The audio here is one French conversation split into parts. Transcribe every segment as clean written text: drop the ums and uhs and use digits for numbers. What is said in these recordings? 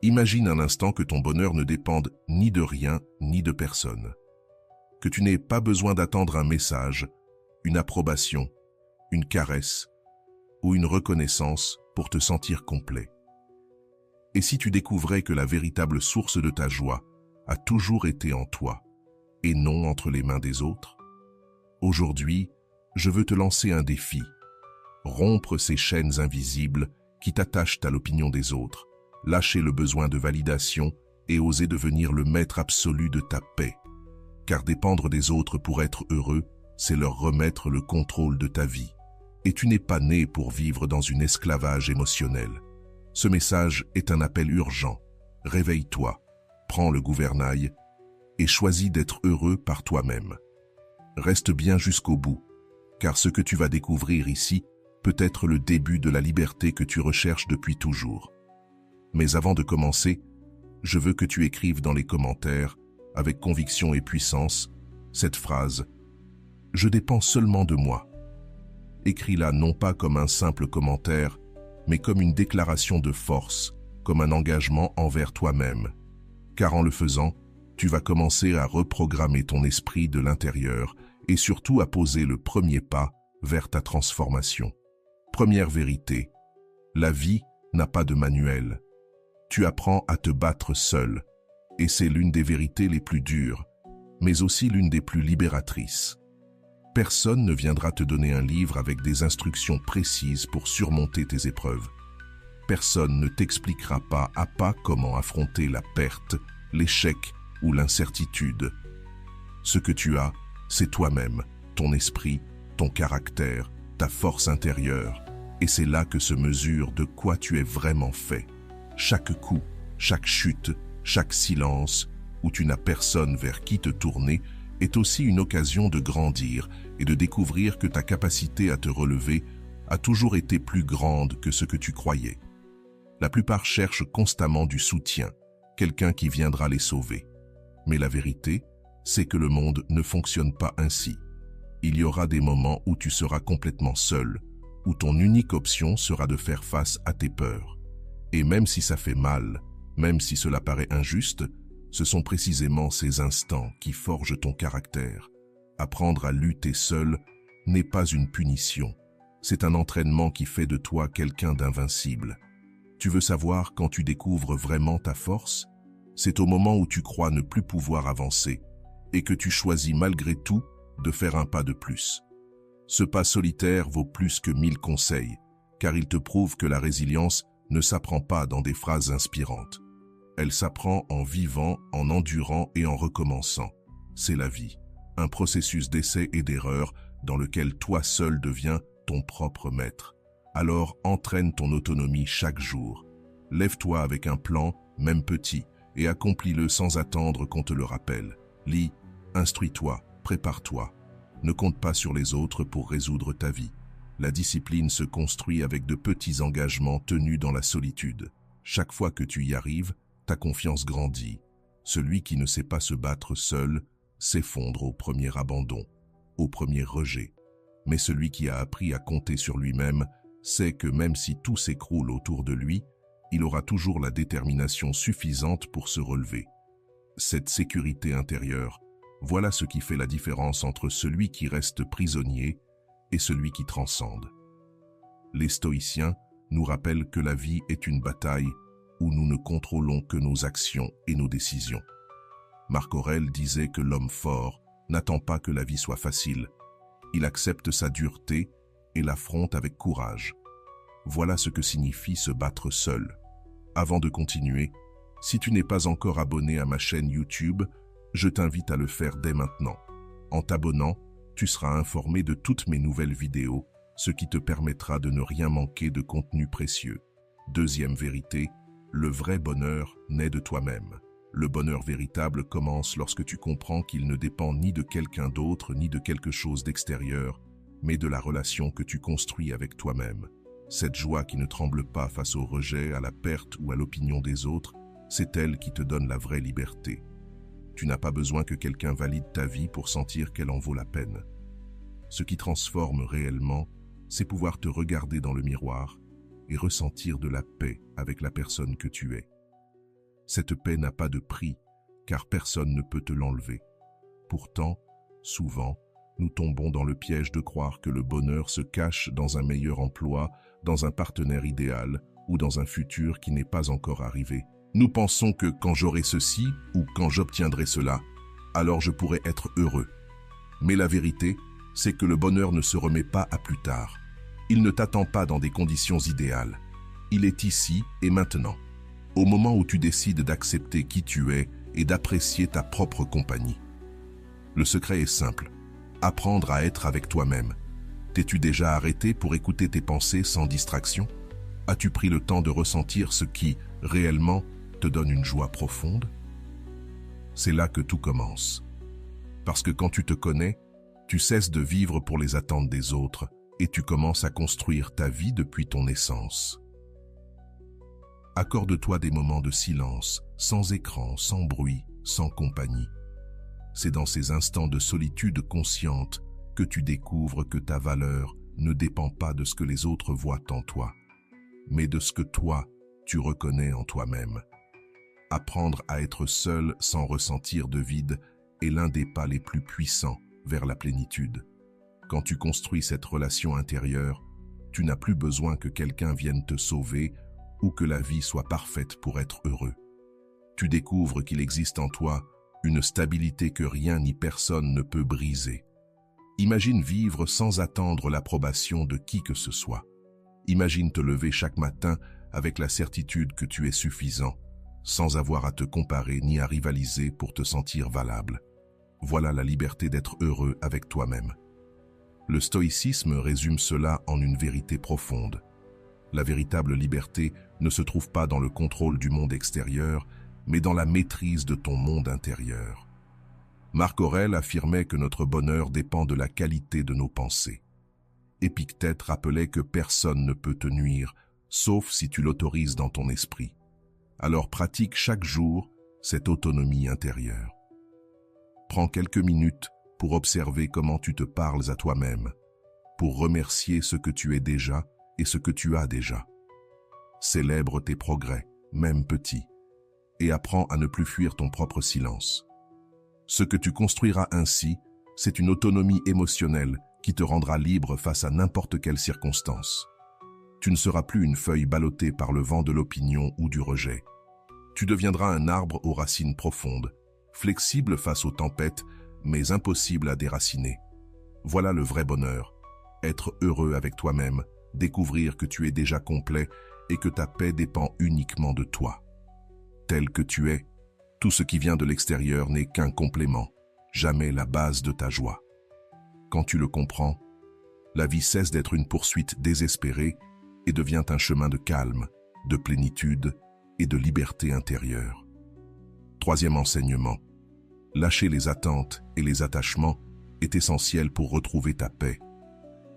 Imagine un instant que ton bonheur ne dépende ni de rien ni de personne. Que tu n'aies pas besoin d'attendre un message, une approbation, une caresse ou une reconnaissance pour te sentir complet. Et si tu découvrais que la véritable source de ta joie a toujours été en toi et non entre les mains des autres? Aujourd'hui, je veux te lancer un défi. Rompre ces chaînes invisibles qui t'attachent à l'opinion des autres, lâcher le besoin de validation et oser devenir le maître absolu de ta paix. Car dépendre des autres pour être heureux, c'est leur remettre le contrôle de ta vie. Et tu n'es pas né pour vivre dans un esclavage émotionnel. Ce message est un appel urgent. Réveille-toi, prends le gouvernail et choisis d'être heureux par toi-même. Reste bien jusqu'au bout, car ce que tu vas découvrir ici peut être le début de la liberté que tu recherches depuis toujours. Mais avant de commencer, je veux que tu écrives dans les commentaires, avec conviction et puissance, cette phrase « Je dépends seulement de moi ». Écris-la non pas comme un simple commentaire, mais comme une déclaration de force, comme un engagement envers toi-même. Car en le faisant, tu vas commencer à reprogrammer ton esprit de l'intérieur et surtout à poser le premier pas vers ta transformation. Première vérité, la vie n'a pas de manuel. Tu apprends à te battre seul, et c'est l'une des vérités les plus dures, mais aussi l'une des plus libératrices. Personne ne viendra te donner un livre avec des instructions précises pour surmonter tes épreuves. Personne ne t'expliquera pas à pas comment affronter la perte, l'échec ou l'incertitude. Ce que tu as, c'est toi-même, ton esprit, ton caractère, ta force intérieure, et c'est là que se mesure de quoi tu es vraiment fait. Chaque coup, chaque chute, chaque silence, où tu n'as personne vers qui te tourner, est aussi une occasion de grandir et de découvrir que ta capacité à te relever a toujours été plus grande que ce que tu croyais. La plupart cherchent constamment du soutien, quelqu'un qui viendra les sauver. Mais la vérité, c'est que le monde ne fonctionne pas ainsi. Il y aura des moments où tu seras complètement seul, où ton unique option sera de faire face à tes peurs. Et même si ça fait mal, même si cela paraît injuste, ce sont précisément ces instants qui forgent ton caractère. Apprendre à lutter seul n'est pas une punition. C'est un entraînement qui fait de toi quelqu'un d'invincible. Tu veux savoir quand tu découvres vraiment ta force? C'est au moment où tu crois ne plus pouvoir avancer et que tu choisis malgré tout de faire un pas de plus. Ce pas solitaire vaut plus que 1000 conseils, car il te prouve que la résilience ne s'apprend pas dans des phrases inspirantes. Elle s'apprend en vivant, en endurant et en recommençant. C'est la vie, un processus d'essai et d'erreur dans lequel toi seul deviens ton propre maître. Alors entraîne ton autonomie chaque jour. Lève-toi avec un plan, même petit, et accomplis-le sans attendre qu'on te le rappelle. Lis, instruis-toi, prépare-toi. Ne compte pas sur les autres pour résoudre ta vie. La discipline se construit avec de petits engagements tenus dans la solitude. Chaque fois que tu y arrives, ta confiance grandit. Celui qui ne sait pas se battre seul s'effondre au premier abandon, au premier rejet. Mais celui qui a appris à compter sur lui-même sait que même si tout s'écroule autour de lui, il aura toujours la détermination suffisante pour se relever. Cette sécurité intérieure, voilà ce qui fait la différence entre celui qui reste prisonnier et celui qui transcende. Les stoïciens nous rappellent que la vie est une bataille où nous ne contrôlons que nos actions et nos décisions. Marc Aurèle disait que l'homme fort n'attend pas que la vie soit facile. Il accepte sa dureté et l'affronte avec courage. Voilà ce que signifie se battre seul. Avant de continuer, si tu n'es pas encore abonné à ma chaîne YouTube, je t'invite à le faire dès maintenant. En t'abonnant, tu seras informé de toutes mes nouvelles vidéos, ce qui te permettra de ne rien manquer de contenu précieux. Deuxième vérité, le vrai bonheur naît de toi-même. Le bonheur véritable commence lorsque tu comprends qu'il ne dépend ni de quelqu'un d'autre ni de quelque chose d'extérieur, mais de la relation que tu construis avec toi-même. Cette joie qui ne tremble pas face au rejet, à la perte ou à l'opinion des autres, c'est elle qui te donne la vraie liberté. Tu n'as pas besoin que quelqu'un valide ta vie pour sentir qu'elle en vaut la peine. Ce qui transforme réellement, c'est pouvoir te regarder dans le miroir et ressentir de la paix avec la personne que tu es. Cette paix n'a pas de prix, car personne ne peut te l'enlever. Pourtant, souvent, nous tombons dans le piège de croire que le bonheur se cache dans un meilleur emploi, dans un partenaire idéal ou dans un futur qui n'est pas encore arrivé. Nous pensons que quand j'aurai ceci ou quand j'obtiendrai cela, alors je pourrai être heureux. Mais la vérité, c'est que le bonheur ne se remet pas à plus tard. Il ne t'attend pas dans des conditions idéales. Il est ici et maintenant, au moment où tu décides d'accepter qui tu es et d'apprécier ta propre compagnie. Le secret est simple. Apprendre à être avec toi-même. T'es-tu déjà arrêté pour écouter tes pensées sans distraction? As-tu pris le temps de ressentir ce qui, réellement, te donne une joie profonde? C'est là que tout commence. Parce que quand tu te connais, tu cesses de vivre pour les attentes des autres et tu commences à construire ta vie depuis ton essence. Accorde-toi des moments de silence, sans écran, sans bruit, sans compagnie. C'est dans ces instants de solitude consciente que tu découvres que ta valeur ne dépend pas de ce que les autres voient en toi, mais de ce que toi, tu reconnais en toi-même. Apprendre à être seul sans ressentir de vide est l'un des pas les plus puissants vers la plénitude. Quand tu construis cette relation intérieure, tu n'as plus besoin que quelqu'un vienne te sauver ou que la vie soit parfaite pour être heureux. Tu découvres qu'il existe en toi une stabilité que rien ni personne ne peut briser. Imagine vivre sans attendre l'approbation de qui que ce soit. Imagine te lever chaque matin avec la certitude que tu es suffisant, sans avoir à te comparer ni à rivaliser pour te sentir valable. Voilà la liberté d'être heureux avec toi-même. Le stoïcisme résume cela en une vérité profonde. La véritable liberté ne se trouve pas dans le contrôle du monde extérieur, mais dans la maîtrise de ton monde intérieur. Marc Aurèle affirmait que notre bonheur dépend de la qualité de nos pensées. Épictète rappelait que personne ne peut te nuire, sauf si tu l'autorises dans ton esprit. Alors pratique chaque jour cette autonomie intérieure. Prends quelques minutes pour observer comment tu te parles à toi-même, pour remercier ce que tu es déjà et ce que tu as déjà. Célèbre tes progrès, même petits, et apprends à ne plus fuir ton propre silence. Ce que tu construiras ainsi, c'est une autonomie émotionnelle qui te rendra libre face à n'importe quelle circonstance. Tu ne seras plus une feuille ballottée par le vent de l'opinion ou du rejet. Tu deviendras un arbre aux racines profondes, flexible face aux tempêtes, mais impossible à déraciner. Voilà le vrai bonheur, être heureux avec toi-même, découvrir que tu es déjà complet et que ta paix dépend uniquement de toi. Tel que tu es, tout ce qui vient de l'extérieur n'est qu'un complément, jamais la base de ta joie. Quand tu le comprends, la vie cesse d'être une poursuite désespérée et devient un chemin de calme, de plénitude et de liberté intérieure. Troisième enseignement, lâcher les attentes et les attachements est essentiel pour retrouver ta paix.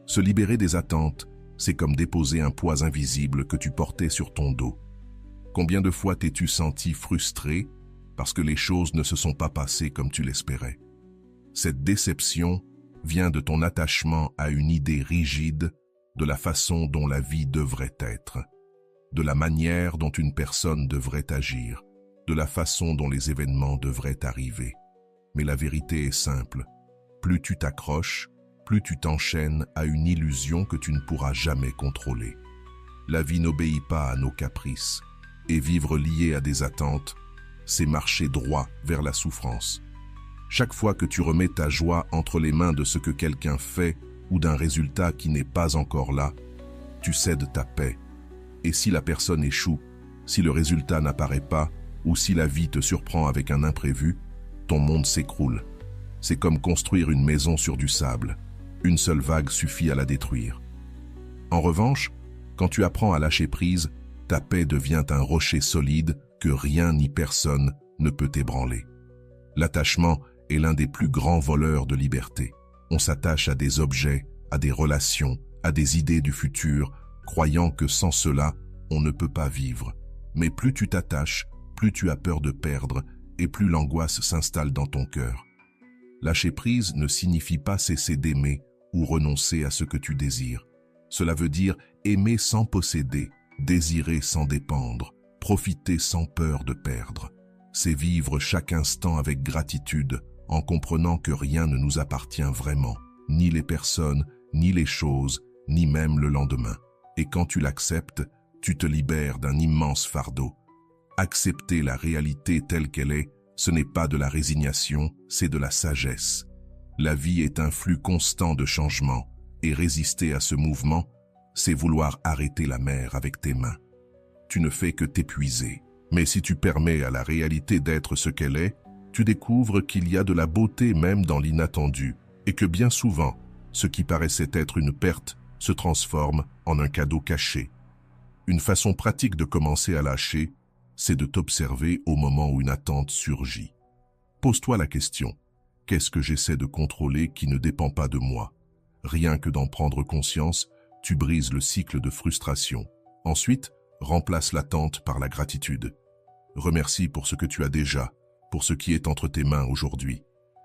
Se libérer des attentes, c'est comme déposer un poids invisible que tu portais sur ton dos. Combien de fois t'es-tu senti frustré parce que les choses ne se sont pas passées comme tu l'espérais? Cette déception vient de ton attachement à une idée rigide de la façon dont la vie devrait être, de la manière dont une personne devrait agir, de la façon dont les événements devraient arriver. Mais la vérité est simple. Plus tu t'accroches, plus tu t'enchaînes à une illusion que tu ne pourras jamais contrôler. La vie n'obéit pas à nos caprices, et vivre lié à des attentes, c'est marcher droit vers la souffrance. Chaque fois que tu remets ta joie entre les mains de ce que quelqu'un fait ou d'un résultat qui n'est pas encore là, tu cèdes ta paix. Et si la personne échoue, si le résultat n'apparaît pas, ou si la vie te surprend avec un imprévu, ton monde s'écroule. C'est comme construire une maison sur du sable. Une seule vague suffit à la détruire. En revanche, quand tu apprends à lâcher prise, ta paix devient un rocher solide que rien ni personne ne peut ébranler. L'attachement est l'un des plus grands voleurs de liberté. On s'attache à des objets, à des relations, à des idées du futur, croyant que sans cela, on ne peut pas vivre. Mais plus tu t'attaches, plus tu as peur de perdre et plus l'angoisse s'installe dans ton cœur. Lâcher prise ne signifie pas cesser d'aimer ou renoncer à ce que tu désires. Cela veut dire aimer sans posséder, désirer sans dépendre, Profiter sans peur de perdre, c'est vivre chaque instant avec gratitude, en comprenant que rien ne nous appartient vraiment, ni les personnes, ni les choses, ni même le lendemain. Et quand tu l'acceptes, tu te libères d'un immense fardeau. Accepter la réalité telle qu'elle est, ce n'est pas de la résignation, c'est de la sagesse. La vie est un flux constant de changements, et résister à ce mouvement, c'est vouloir arrêter la mer avec tes mains. Tu ne fais que t'épuiser. Mais si tu permets à la réalité d'être ce qu'elle est, tu découvres qu'il y a de la beauté même dans l'inattendu, et que bien souvent, ce qui paraissait être une perte se transforme en un cadeau caché. Une façon pratique de commencer à lâcher, c'est de t'observer au moment où une attente surgit. Pose-toi la question, qu'est-ce que j'essaie de contrôler qui ne dépend pas de moi? Rien que d'en prendre conscience, tu brises le cycle de frustration. Ensuite, remplace l'attente par la gratitude. Remercie pour ce que tu as déjà, pour ce qui est entre tes mains aujourd'hui.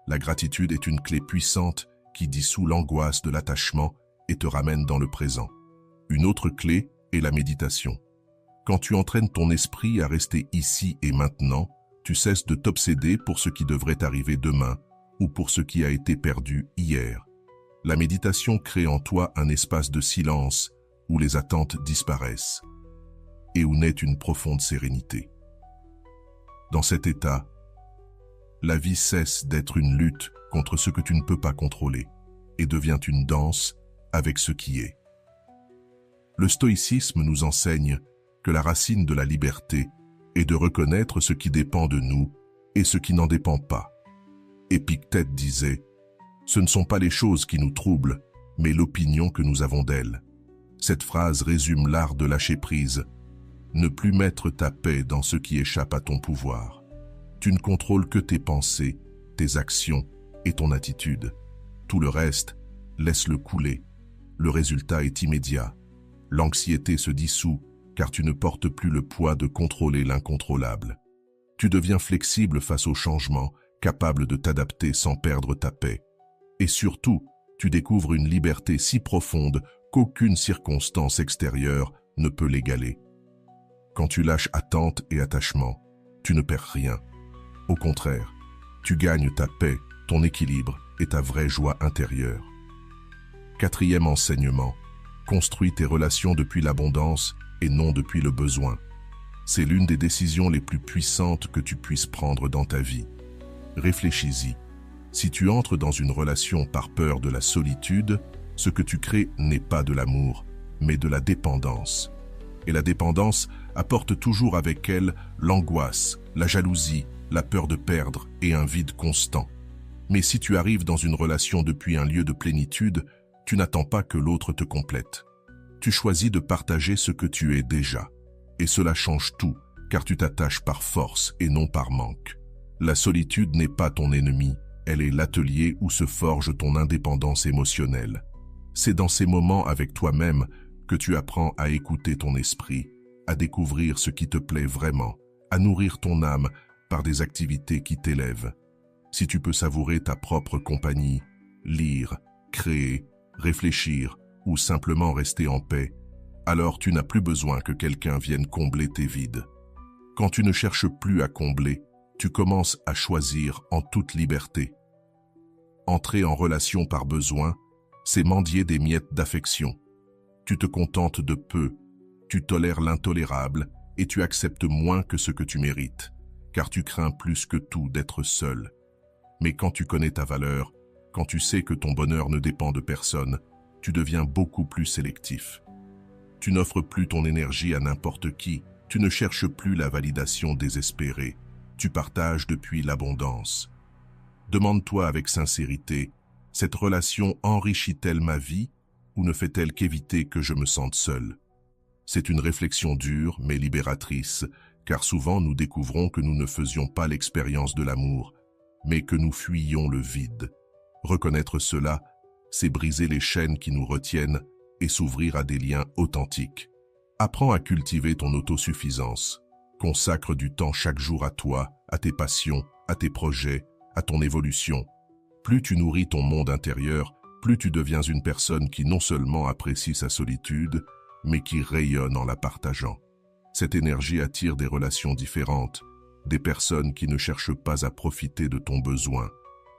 La gratitude est une clé puissante qui dissout l'angoisse de l'attachement et te ramène dans le présent. Une autre clé est la méditation. Quand tu entraînes ton esprit à rester ici et maintenant, tu cesses de t'obséder pour ce qui devrait arriver demain ou pour ce qui a été perdu hier. La méditation crée en toi un espace de silence où les attentes disparaissent et où naît une profonde sérénité. Dans cet état, la vie cesse d'être une lutte contre ce que tu ne peux pas contrôler et devient une danse avec ce qui est. Le stoïcisme nous enseigne que la racine de la liberté est de reconnaître ce qui dépend de nous et ce qui n'en dépend pas. Épictète disait « Ce ne sont pas les choses qui nous troublent, mais l'opinion que nous avons d'elles. » Cette phrase résume l'art de lâcher prise. Ne plus mettre ta paix dans ce qui échappe à ton pouvoir. Tu ne contrôles que tes pensées, tes actions et ton attitude. Tout le reste, laisse-le couler. Le résultat est immédiat. L'anxiété se dissout car tu ne portes plus le poids de contrôler l'incontrôlable. Tu deviens flexible face au changement, capable de t'adapter sans perdre ta paix. Et surtout, tu découvres une liberté si profonde qu'aucune circonstance extérieure ne peut l'égaler. Quand tu lâches attente et attachement, tu ne perds rien. Au contraire, tu gagnes ta paix, ton équilibre et ta vraie joie intérieure. Quatrième enseignement, construis tes relations depuis l'abondance et non depuis le besoin. C'est l'une des décisions les plus puissantes que tu puisses prendre dans ta vie. Réfléchis-y. Si tu entres dans une relation par peur de la solitude, ce que tu crées n'est pas de l'amour, mais de la dépendance. Et la dépendance apporte toujours avec elle l'angoisse, la jalousie, la peur de perdre et un vide constant. Mais si tu arrives dans une relation depuis un lieu de plénitude, tu n'attends pas que l'autre te complète. Tu choisis de partager ce que tu es déjà. Et cela change tout, car tu t'attaches par force et non par manque. La solitude n'est pas ton ennemi, elle est l'atelier où se forge ton indépendance émotionnelle. C'est dans ces moments avec toi-même que tu apprends à écouter ton esprit, à découvrir ce qui te plaît vraiment, à nourrir ton âme par des activités qui t'élèvent. Si tu peux savourer ta propre compagnie, lire, créer, réfléchir ou simplement rester en paix, alors tu n'as plus besoin que quelqu'un vienne combler tes vides. Quand tu ne cherches plus à combler, tu commences à choisir en toute liberté. Entrer en relation par besoin, c'est mendier des miettes d'affection. Tu te contentes de peu, tu tolères l'intolérable et tu acceptes moins que ce que tu mérites, car tu crains plus que tout d'être seul. Mais quand tu connais ta valeur, quand tu sais que ton bonheur ne dépend de personne, tu deviens beaucoup plus sélectif. Tu n'offres plus ton énergie à n'importe qui, tu ne cherches plus la validation désespérée, tu partages depuis l'abondance. Demande-toi avec sincérité, cette relation enrichit-elle ma vie ou ne fait-elle qu'éviter que je me sente seul? C'est une réflexion dure mais libératrice, car souvent nous découvrons que nous ne faisions pas l'expérience de l'amour, mais que nous fuyions le vide. Reconnaître cela, c'est briser les chaînes qui nous retiennent et s'ouvrir à des liens authentiques. Apprends à cultiver ton autosuffisance. Consacre du temps chaque jour à toi, à tes passions, à tes projets, à ton évolution. Plus tu nourris ton monde intérieur, plus tu deviens une personne qui non seulement apprécie sa solitude, mais qui rayonne en la partageant. Cette énergie attire des relations différentes, des personnes qui ne cherchent pas à profiter de ton besoin,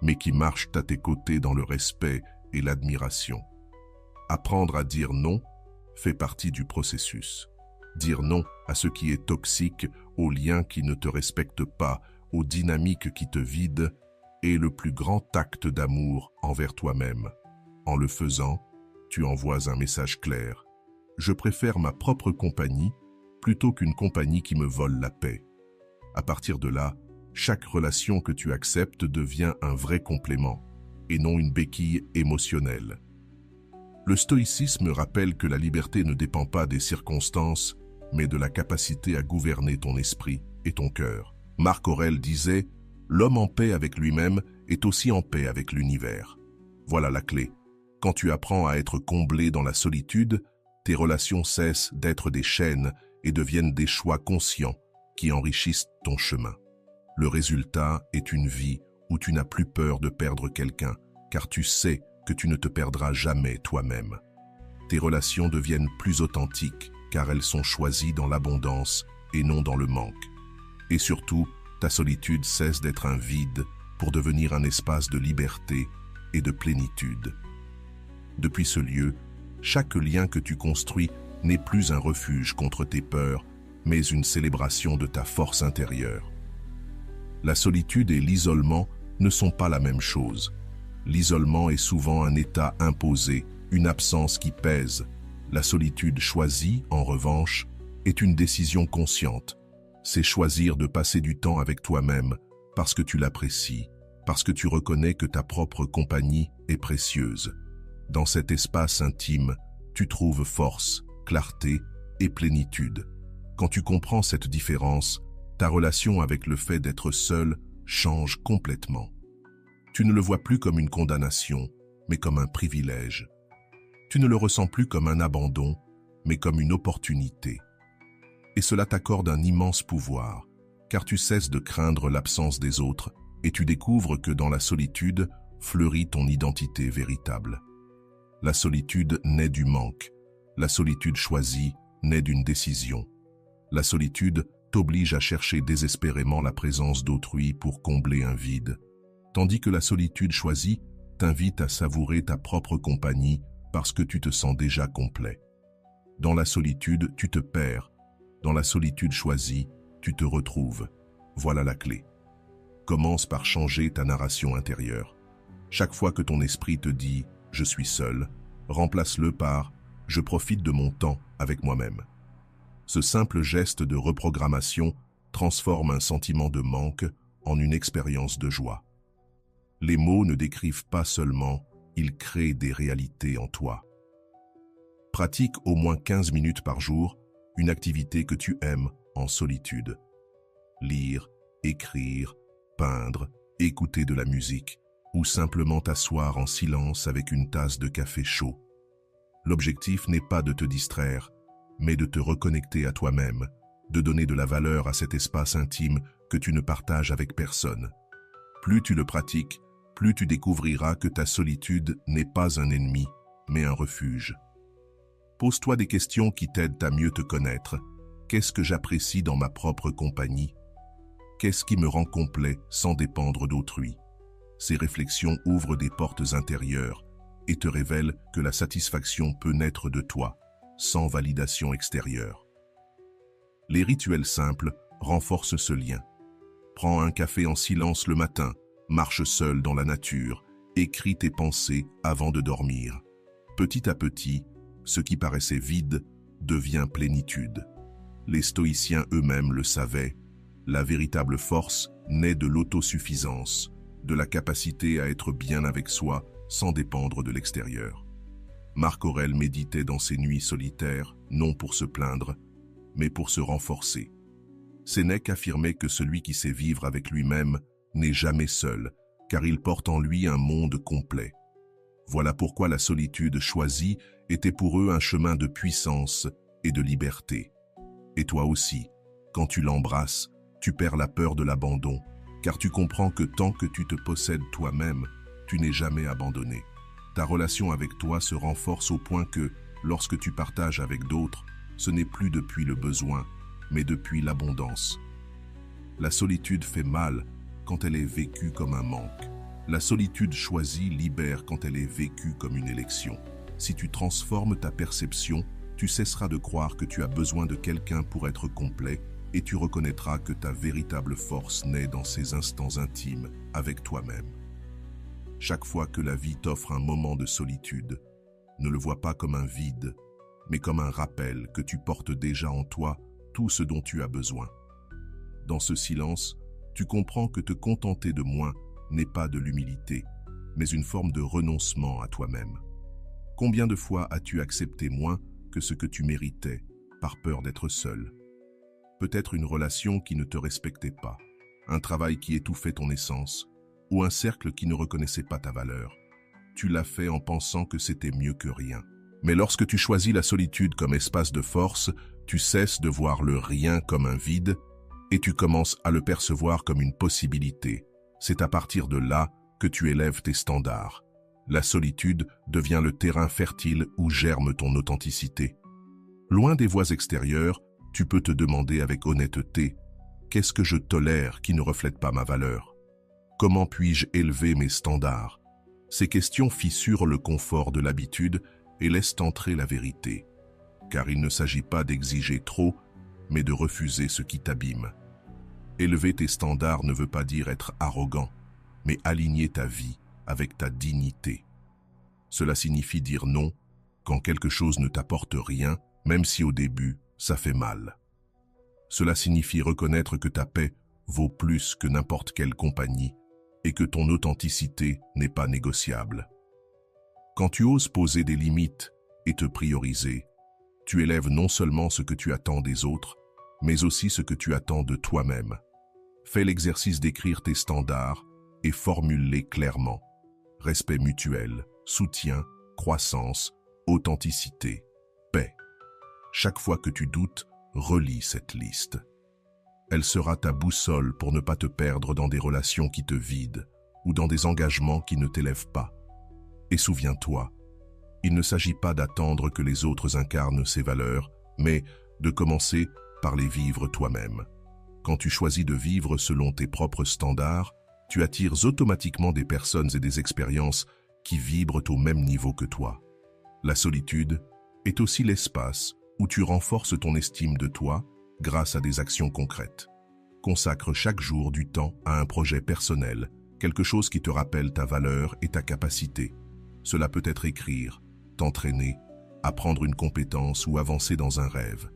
mais qui marchent à tes côtés dans le respect et l'admiration. Apprendre à dire non fait partie du processus. Dire non à ce qui est toxique, aux liens qui ne te respectent pas, aux dynamiques qui te vident, est le plus grand acte d'amour envers toi-même. En le faisant, tu envoies un message clair. Je préfère ma propre compagnie plutôt qu'une compagnie qui me vole la paix. À partir de là, chaque relation que tu acceptes devient un vrai complément, et non une béquille émotionnelle. Le stoïcisme rappelle que la liberté ne dépend pas des circonstances, mais de la capacité à gouverner ton esprit et ton cœur. Marc Aurèle disait « L'homme en paix avec lui-même est aussi en paix avec l'univers ». Voilà la clé. Quand tu apprends à être comblé dans la solitude, tes relations cessent d'être des chaînes et deviennent des choix conscients qui enrichissent ton chemin. Le résultat est une vie où tu n'as plus peur de perdre quelqu'un, car tu sais que tu ne te perdras jamais toi-même. Tes relations deviennent plus authentiques, car elles sont choisies dans l'abondance et non dans le manque. Et surtout, ta solitude cesse d'être un vide pour devenir un espace de liberté et de plénitude. Depuis ce lieu, chaque lien que tu construis n'est plus un refuge contre tes peurs, mais une célébration de ta force intérieure. La solitude et l'isolement ne sont pas la même chose. L'isolement est souvent un état imposé, une absence qui pèse. La solitude choisie, en revanche, est une décision consciente. C'est choisir de passer du temps avec toi-même parce que tu l'apprécies, parce que tu reconnais que ta propre compagnie est précieuse. Dans cet espace intime, tu trouves force, clarté et plénitude. Quand tu comprends cette différence, ta relation avec le fait d'être seul change complètement. Tu ne le vois plus comme une condamnation, mais comme un privilège. Tu ne le ressens plus comme un abandon, mais comme une opportunité. Et cela t'accorde un immense pouvoir, car tu cesses de craindre l'absence des autres et tu découvres que dans la solitude fleurit ton identité véritable. La solitude naît du manque. La solitude choisie naît d'une décision. La solitude t'oblige à chercher désespérément la présence d'autrui pour combler un vide, tandis que la solitude choisie t'invite à savourer ta propre compagnie parce que tu te sens déjà complet. Dans la solitude, tu te perds. Dans la solitude choisie, tu te retrouves. Voilà la clé. Commence par changer ta narration intérieure. Chaque fois que ton esprit te dit « je suis seul », remplace-le par « je profite de mon temps avec moi-même ». Ce simple geste de reprogrammation transforme un sentiment de manque en une expérience de joie. Les mots ne décrivent pas seulement, ils créent des réalités en toi. Pratique au moins 15 minutes par jour une activité que tu aimes en solitude. Lire, écrire, peindre, écouter de la musique ou simplement t'asseoir en silence avec une tasse de café chaud. L'objectif n'est pas de te distraire, mais de te reconnecter à toi-même, de donner de la valeur à cet espace intime que tu ne partages avec personne. Plus tu le pratiques, plus tu découvriras que ta solitude n'est pas un ennemi, mais un refuge. Pose-toi des questions qui t'aident à mieux te connaître. Qu'est-ce que j'apprécie dans ma propre compagnie? Qu'est-ce qui me rend complet sans dépendre d'autrui? Ces réflexions ouvrent des portes intérieures et te révèlent que la satisfaction peut naître de toi, sans validation extérieure. Les rituels simples renforcent ce lien. Prends un café en silence le matin, marche seul dans la nature, écris tes pensées avant de dormir. Petit à petit, ce qui paraissait vide devient plénitude. Les stoïciens eux-mêmes le savaient, la véritable force naît de l'autosuffisance, de la capacité à être bien avec soi sans dépendre de l'extérieur. Marc Aurèle méditait dans ses nuits solitaires, non pour se plaindre, mais pour se renforcer. Sénèque affirmait que celui qui sait vivre avec lui-même n'est jamais seul, car il porte en lui un monde complet. Voilà pourquoi la solitude choisie était pour eux un chemin de puissance et de liberté. Et toi aussi, quand tu l'embrasses, tu perds la peur de l'abandon, car tu comprends que tant que tu te possèdes toi-même, tu n'es jamais abandonné. Ta relation avec toi se renforce au point que, lorsque tu partages avec d'autres, ce n'est plus depuis le besoin, mais depuis l'abondance. La solitude fait mal quand elle est vécue comme un manque. La solitude choisie libère quand elle est vécue comme une élection. Si tu transformes ta perception, tu cesseras de croire que tu as besoin de quelqu'un pour être complet et tu reconnaîtras que ta véritable force naît dans ces instants intimes avec toi-même. Chaque fois que la vie t'offre un moment de solitude, ne le vois pas comme un vide, mais comme un rappel que tu portes déjà en toi tout ce dont tu as besoin. Dans ce silence, tu comprends que te contenter de moins n'est pas de l'humilité, mais une forme de renoncement à toi-même. Combien de fois as-tu accepté moins que ce que tu méritais, par peur d'être seul? Peut-être une relation qui ne te respectait pas, un travail qui étouffait ton essence, ou un cercle qui ne reconnaissait pas ta valeur. Tu l'as fait en pensant que c'était mieux que rien. Mais lorsque tu choisis la solitude comme espace de force, tu cesses de voir le rien comme un vide et tu commences à le percevoir comme une possibilité. C'est à partir de là que tu élèves tes standards. La solitude devient le terrain fertile où germe ton authenticité. Loin des voix extérieures, tu peux te demander avec honnêteté « Qu'est-ce que je tolère qui ne reflète pas ma valeur ? Comment puis-je élever mes standards ?» Ces questions fissurent le confort de l'habitude et laissent entrer la vérité. Car il ne s'agit pas d'exiger trop, mais de refuser ce qui t'abîme. Élever tes standards ne veut pas dire être arrogant, mais aligner ta vie avec ta dignité. Cela signifie dire non quand quelque chose ne t'apporte rien, même si au début, ça fait mal. Cela signifie reconnaître que ta paix vaut plus que n'importe quelle compagnie et que ton authenticité n'est pas négociable. Quand tu oses poser des limites et te prioriser, tu élèves non seulement ce que tu attends des autres, mais aussi ce que tu attends de toi-même. Fais l'exercice d'écrire tes standards et formule-les clairement. Respect mutuel, soutien, croissance, authenticité, paix. Chaque fois que tu doutes, relis cette liste. Elle sera ta boussole pour ne pas te perdre dans des relations qui te vident ou dans des engagements qui ne t'élèvent pas. Et souviens-toi, il ne s'agit pas d'attendre que les autres incarnent ces valeurs, mais de commencer par les vivre toi-même. Quand tu choisis de vivre selon tes propres standards, tu attires automatiquement des personnes et des expériences qui vibrent au même niveau que toi. La solitude est aussi l'espace où tu renforces ton estime de toi grâce à des actions concrètes. Consacre chaque jour du temps à un projet personnel, quelque chose qui te rappelle ta valeur et ta capacité. Cela peut être écrire, t'entraîner, apprendre une compétence ou avancer dans un rêve.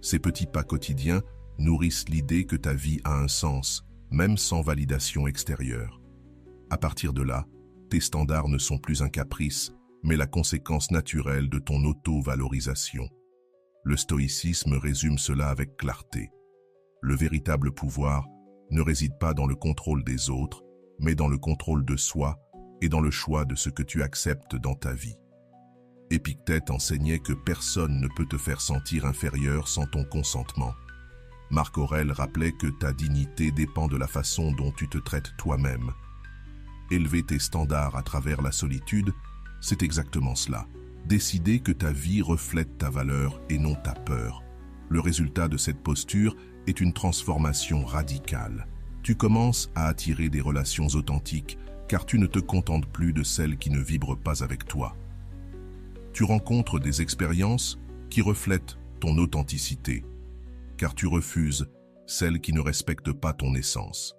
Ces petits pas quotidiens nourrissent l'idée que ta vie a un sens, même sans validation extérieure. À partir de là, tes standards ne sont plus un caprice, mais la conséquence naturelle de ton auto-valorisation. Le stoïcisme résume cela avec clarté. Le véritable pouvoir ne réside pas dans le contrôle des autres, mais dans le contrôle de soi et dans le choix de ce que tu acceptes dans ta vie. Épictète enseignait que personne ne peut te faire sentir inférieur sans ton consentement. Marc Aurèle rappelait que ta dignité dépend de la façon dont tu te traites toi-même. Élever tes standards à travers la solitude, c'est exactement cela. Décider que ta vie reflète ta valeur et non ta peur. Le résultat de cette posture est une transformation radicale. Tu commences à attirer des relations authentiques car tu ne te contentes plus de celles qui ne vibrent pas avec toi. Tu rencontres des expériences qui reflètent ton authenticité car tu refuses celles qui ne respectent pas ton essence.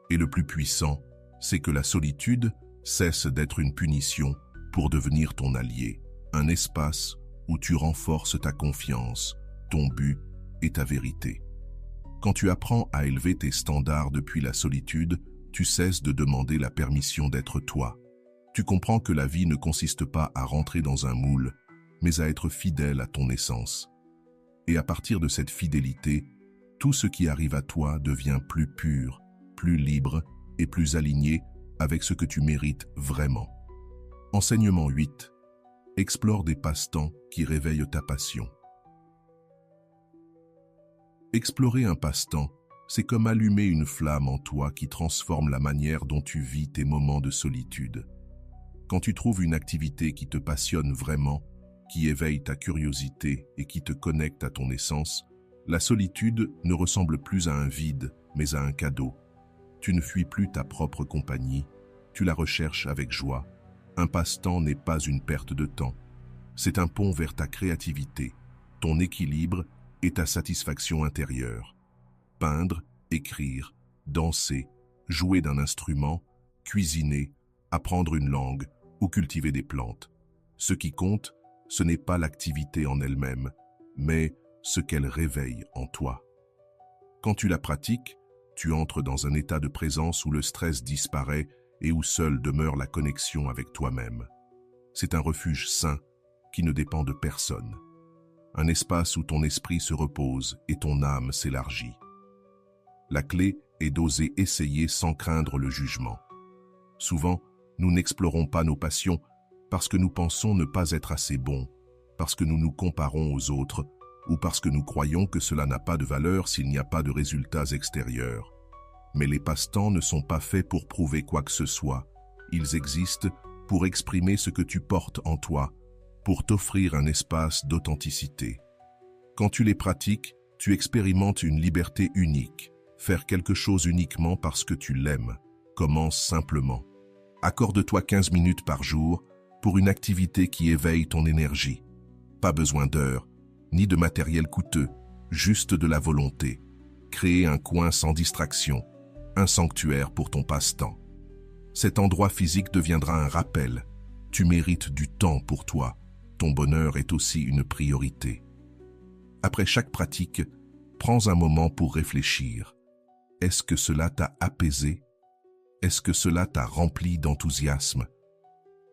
Et le plus puissant, c'est que la solitude cesse d'être une punition pour devenir ton allié, un espace où tu renforces ta confiance, ton but et ta vérité. Quand tu apprends à élever tes standards depuis la solitude, tu cesses de demander la permission d'être toi. Tu comprends que la vie ne consiste pas à rentrer dans un moule, mais à être fidèle à ton essence. Et à partir de cette fidélité, tout ce qui arrive à toi devient plus pur, plus libre et plus aligné avec ce que tu mérites vraiment. Enseignement 8. Explore des passe-temps qui réveillent ta passion. Explorer un passe-temps, c'est comme allumer une flamme en toi qui transforme la manière dont tu vis tes moments de solitude. Quand tu trouves une activité qui te passionne vraiment, qui éveille ta curiosité et qui te connecte à ton essence, La solitude ne ressemble plus à un vide, mais à un cadeau. Tu ne fuis plus ta propre compagnie, tu la recherches avec joie. Un passe-temps n'est pas une perte de temps. C'est un pont vers ta créativité, ton équilibre et ta satisfaction intérieure. Peindre, écrire, danser, jouer d'un instrument, cuisiner, apprendre une langue ou cultiver des plantes. Ce qui compte, ce n'est pas l'activité en elle-même, mais ce qu'elle réveille en toi. Quand tu la pratiques, tu entres dans un état de présence où le stress disparaît et où seule demeure la connexion avec toi-même. C'est un refuge sain qui ne dépend de personne. Un espace où ton esprit se repose et ton âme s'élargit. La clé est d'oser essayer sans craindre le jugement. Souvent, nous n'explorons pas nos passions parce que nous pensons ne pas être assez bons, parce que nous nous comparons aux autres ou parce que nous croyons que cela n'a pas de valeur s'il n'y a pas de résultats extérieurs. Mais les passe-temps ne sont pas faits pour prouver quoi que ce soit. Ils existent pour exprimer ce que tu portes en toi, pour t'offrir un espace d'authenticité. Quand tu les pratiques, tu expérimentes une liberté unique. Faire quelque chose uniquement parce que tu l'aimes. Commence simplement. Accorde-toi 15 minutes par jour pour une activité qui éveille ton énergie. Pas besoin d'heures, ni de matériel coûteux, juste de la volonté. Créer un coin sans distraction, un sanctuaire pour ton passe-temps. Cet endroit physique deviendra un rappel. Tu mérites du temps pour toi. Ton bonheur est aussi une priorité. Après chaque pratique, prends un moment pour réfléchir. Est-ce que cela t'a apaisé? Est-ce que cela t'a rempli d'enthousiasme?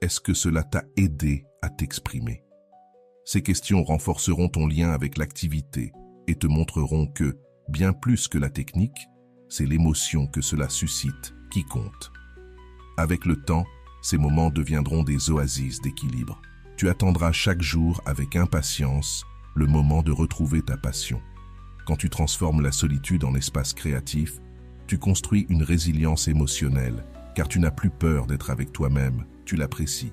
Est-ce que cela t'a aidé à t'exprimer? Ces questions renforceront ton lien avec l'activité et te montreront que, bien plus que la technique, c'est l'émotion que cela suscite qui compte. Avec le temps, ces moments deviendront des oasis d'équilibre. Tu attendras chaque jour avec impatience le moment de retrouver ta passion. Quand tu transformes la solitude en espace créatif, tu construis une résilience émotionnelle, car tu n'as plus peur d'être avec toi-même, tu l'apprécies.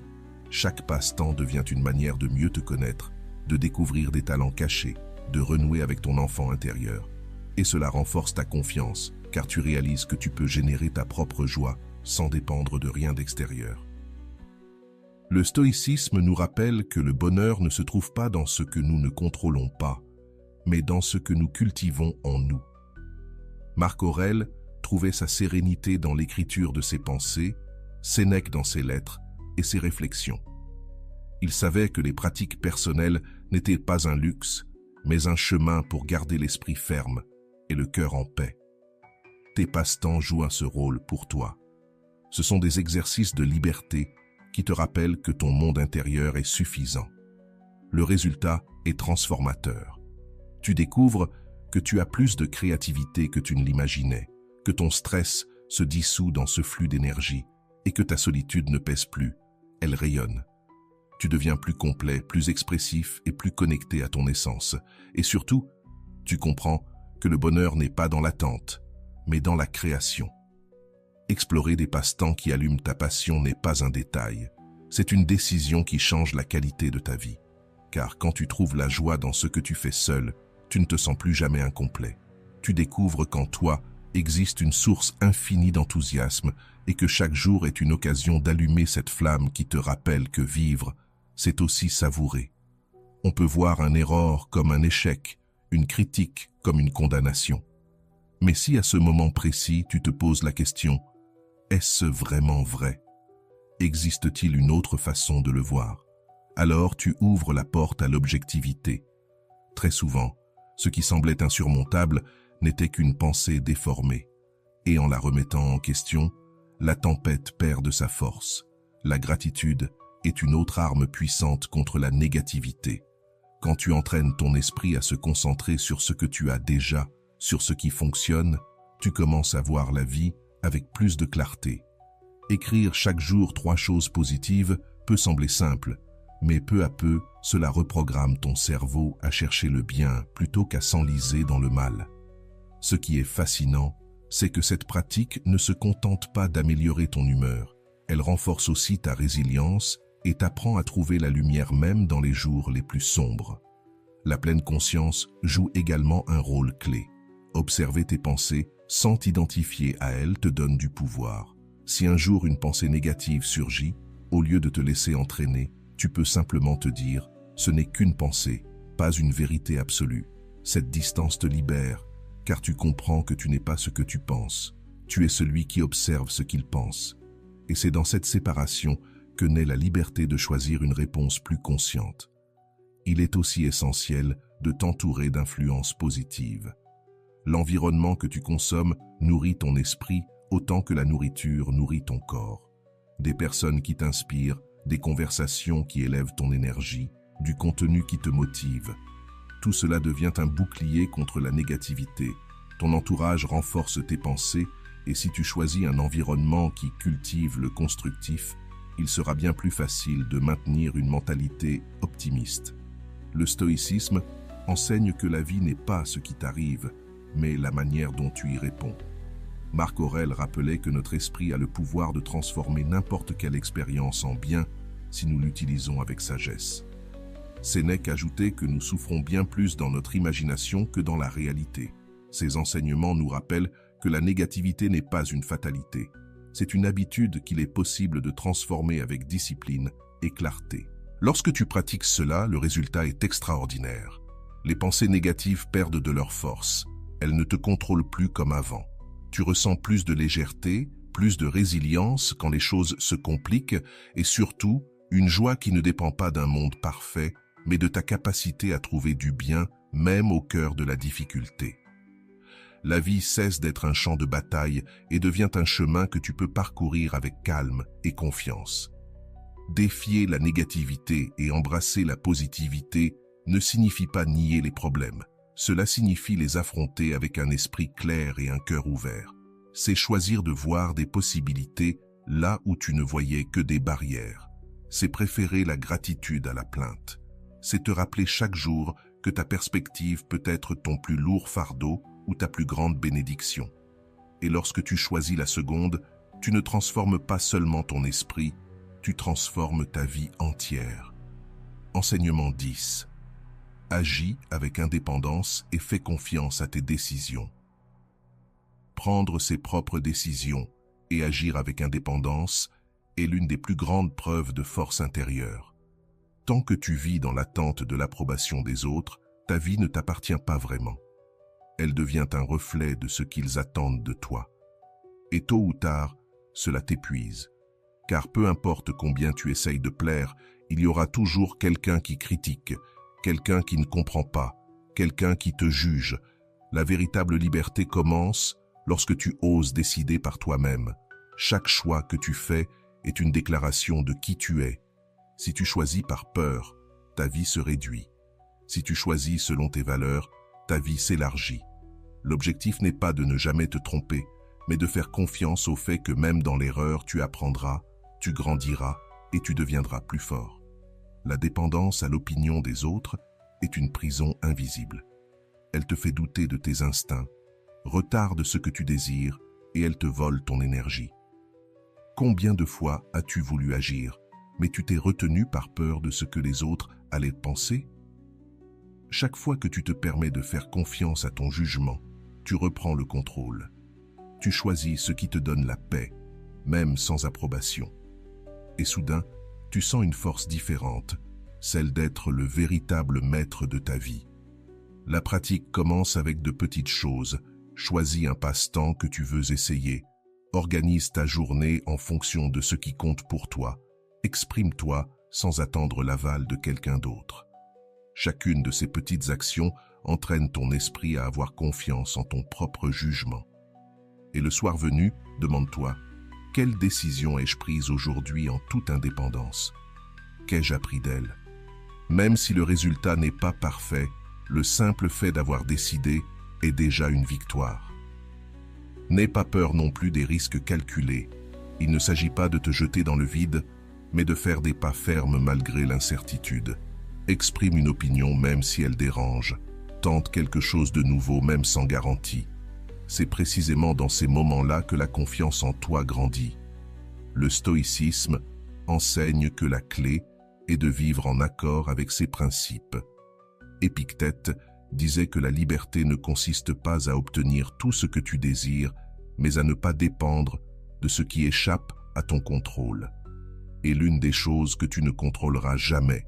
Chaque passe-temps devient une manière de mieux te connaître, de découvrir des talents cachés, de renouer avec ton enfant intérieur. Et cela renforce ta confiance, car tu réalises que tu peux générer ta propre joie sans dépendre de rien d'extérieur. Le stoïcisme nous rappelle que le bonheur ne se trouve pas dans ce que nous ne contrôlons pas, mais dans ce que nous cultivons en nous. Marc Aurèle trouvait sa sérénité dans l'écriture de ses pensées, Sénèque dans ses lettres et ses réflexions. Il savait que les pratiques personnelles n'étaient pas un luxe, mais un chemin pour garder l'esprit ferme et le cœur en paix. Tes passe-temps jouent ce rôle pour toi. Ce sont des exercices de liberté qui te rappellent que ton monde intérieur est suffisant. Le résultat est transformateur. Tu découvres que tu as plus de créativité que tu ne l'imaginais, que ton stress se dissout dans ce flux d'énergie et que ta solitude ne pèse plus, elle rayonne. Tu deviens plus complet, plus expressif et plus connecté à ton essence. Et surtout, tu comprends que le bonheur n'est pas dans l'attente, mais dans la création. Explorer des passe-temps qui allument ta passion n'est pas un détail. C'est une décision qui change la qualité de ta vie. Car quand tu trouves la joie dans ce que tu fais seul, tu ne te sens plus jamais incomplet. Tu découvres qu'en toi existe une source infinie d'enthousiasme et que chaque jour est une occasion d'allumer cette flamme qui te rappelle que vivre, c'est aussi savourer. On peut voir un erreur comme un échec, une critique comme une condamnation. Mais si à ce moment précis tu te poses la question, est-ce vraiment vrai? Existe-t-il une autre façon de le voir? Alors tu ouvres la porte à l'objectivité. Très souvent, ce qui semblait insurmontable n'était qu'une pensée déformée. Et en la remettant en question, la tempête perd de sa force. La gratitude est une autre arme puissante contre la négativité. Quand tu entraînes ton esprit à se concentrer sur ce que tu as déjà, sur ce qui fonctionne, tu commences à voir la vie avec plus de clarté. Écrire chaque jour 3 choses positives peut sembler simple, mais peu à peu, cela reprogramme ton cerveau à chercher le bien plutôt qu'à s'enliser dans le mal. Ce qui est fascinant, c'est que cette pratique ne se contente pas d'améliorer ton humeur, elle renforce aussi ta résilience et t'apprend à trouver la lumière même dans les jours les plus sombres. La pleine conscience joue également un rôle clé. Observer tes pensées sans t'identifier à elles te donne du pouvoir. Si un jour une pensée négative surgit, au lieu de te laisser entraîner, tu peux simplement te dire « ce n'est qu'une pensée, pas une vérité absolue ». Cette distance te libère, car tu comprends que tu n'es pas ce que tu penses. Tu es celui qui observe ce qu'il pense. Et c'est dans cette séparation que naît la liberté de choisir une réponse plus consciente. Il est aussi essentiel de t'entourer d'influences positives. L'environnement que tu consommes nourrit ton esprit autant que la nourriture nourrit ton corps. Des personnes qui t'inspirent, des conversations qui élèvent ton énergie, du contenu qui te motive. Tout cela devient un bouclier contre la négativité. Ton entourage renforce tes pensées et si tu choisis un environnement qui cultive le constructif, il sera bien plus facile de maintenir une mentalité optimiste. Le stoïcisme enseigne que la vie n'est pas ce qui t'arrive, mais la manière dont tu y réponds. Marc Aurèle rappelait que notre esprit a le pouvoir de transformer n'importe quelle expérience en bien si nous l'utilisons avec sagesse. Sénèque ajoutait que nous souffrons bien plus dans notre imagination que dans la réalité. Ces enseignements nous rappellent que la négativité n'est pas une fatalité. C'est une habitude qu'il est possible de transformer avec discipline et clarté. Lorsque tu pratiques cela, le résultat est extraordinaire. Les pensées négatives perdent de leur force. Elles ne te contrôlent plus comme avant. Tu ressens plus de légèreté, plus de résilience quand les choses se compliquent et surtout, une joie qui ne dépend pas d'un monde parfait, mais de ta capacité à trouver du bien, même au cœur de la difficulté. La vie cesse d'être un champ de bataille et devient un chemin que tu peux parcourir avec calme et confiance. Défier la négativité et embrasser la positivité ne signifie pas nier les problèmes. Cela signifie les affronter avec un esprit clair et un cœur ouvert. C'est choisir de voir des possibilités là où tu ne voyais que des barrières. C'est préférer la gratitude à la plainte. C'est te rappeler chaque jour que ta perspective peut être ton plus lourd fardeau ou ta plus grande bénédiction. Et lorsque tu choisis la seconde, tu ne transformes pas seulement ton esprit, tu transformes ta vie entière. Enseignement 10. Agis avec indépendance et fais confiance à tes décisions. Prendre ses propres décisions et agir avec indépendance est l'une des plus grandes preuves de force intérieure. Tant que tu vis dans l'attente de l'approbation des autres, ta vie ne t'appartient pas vraiment. Elle devient un reflet de ce qu'ils attendent de toi. Et tôt ou tard, cela t'épuise. Car peu importe combien tu essayes de plaire, il y aura toujours quelqu'un qui critique, quelqu'un qui ne comprend pas, quelqu'un qui te juge. La véritable liberté commence lorsque tu oses décider par toi-même. Chaque choix que tu fais est une déclaration de qui tu es. Si tu choisis par peur, ta vie se réduit. Si tu choisis selon tes valeurs, ta vie s'élargit. L'objectif n'est pas de ne jamais te tromper, mais de faire confiance au fait que même dans l'erreur, tu apprendras, tu grandiras et tu deviendras plus fort. La dépendance à l'opinion des autres est une prison invisible. Elle te fait douter de tes instincts, retarde ce que tu désires et elle te vole ton énergie. Combien de fois as-tu voulu agir, mais tu t'es retenu par peur de ce que les autres allaient penser? Chaque fois que tu te permets de faire confiance à ton jugement, tu reprends le contrôle. Tu choisis ce qui te donne la paix, même sans approbation. Et soudain, tu sens une force différente, celle d'être le véritable maître de ta vie. La pratique commence avec de petites choses. Choisis un passe-temps que tu veux essayer. Organise ta journée en fonction de ce qui compte pour toi. Exprime-toi sans attendre l'aval de quelqu'un d'autre. Chacune de ces petites actions entraîne ton esprit à avoir confiance en ton propre jugement. Et le soir venu, demande-toi, quelle décision ai-je prise aujourd'hui en toute indépendance? Qu'ai-je appris d'elle? Même si le résultat n'est pas parfait, le simple fait d'avoir décidé est déjà une victoire. N'aie pas peur non plus des risques calculés. Il ne s'agit pas de te jeter dans le vide, mais de faire des pas fermes malgré l'incertitude. Exprime une opinion même si elle dérange. Tente quelque chose de nouveau même sans garantie. C'est précisément dans ces moments-là que la confiance en toi grandit. Le stoïcisme enseigne que la clé est de vivre en accord avec ses principes. Épictète disait que la liberté ne consiste pas à obtenir tout ce que tu désires, mais à ne pas dépendre de ce qui échappe à ton contrôle. Et l'une des choses que tu ne contrôleras jamais,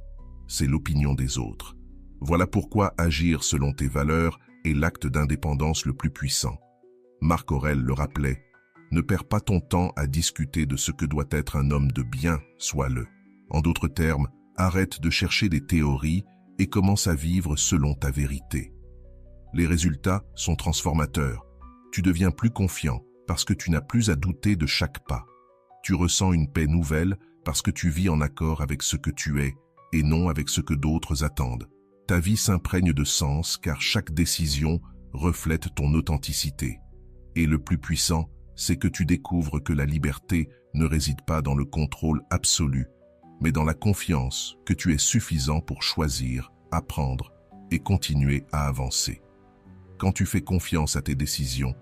c'est l'opinion des autres. Voilà pourquoi agir selon tes valeurs est l'acte d'indépendance le plus puissant. Marc Aurèle le rappelait, ne perds pas ton temps à discuter de ce que doit être un homme de bien, sois-le. En d'autres termes, arrête de chercher des théories et commence à vivre selon ta vérité. Les résultats sont transformateurs. Tu deviens plus confiant parce que tu n'as plus à douter de chaque pas. Tu ressens une paix nouvelle parce que tu vis en accord avec ce que tu es et non avec ce que d'autres attendent. Ta vie s'imprègne de sens car chaque décision reflète ton authenticité. Et le plus puissant, c'est que tu découvres que la liberté ne réside pas dans le contrôle absolu, mais dans la confiance que tu es suffisant pour choisir, apprendre et continuer à avancer. Quand tu fais confiance à tes décisions,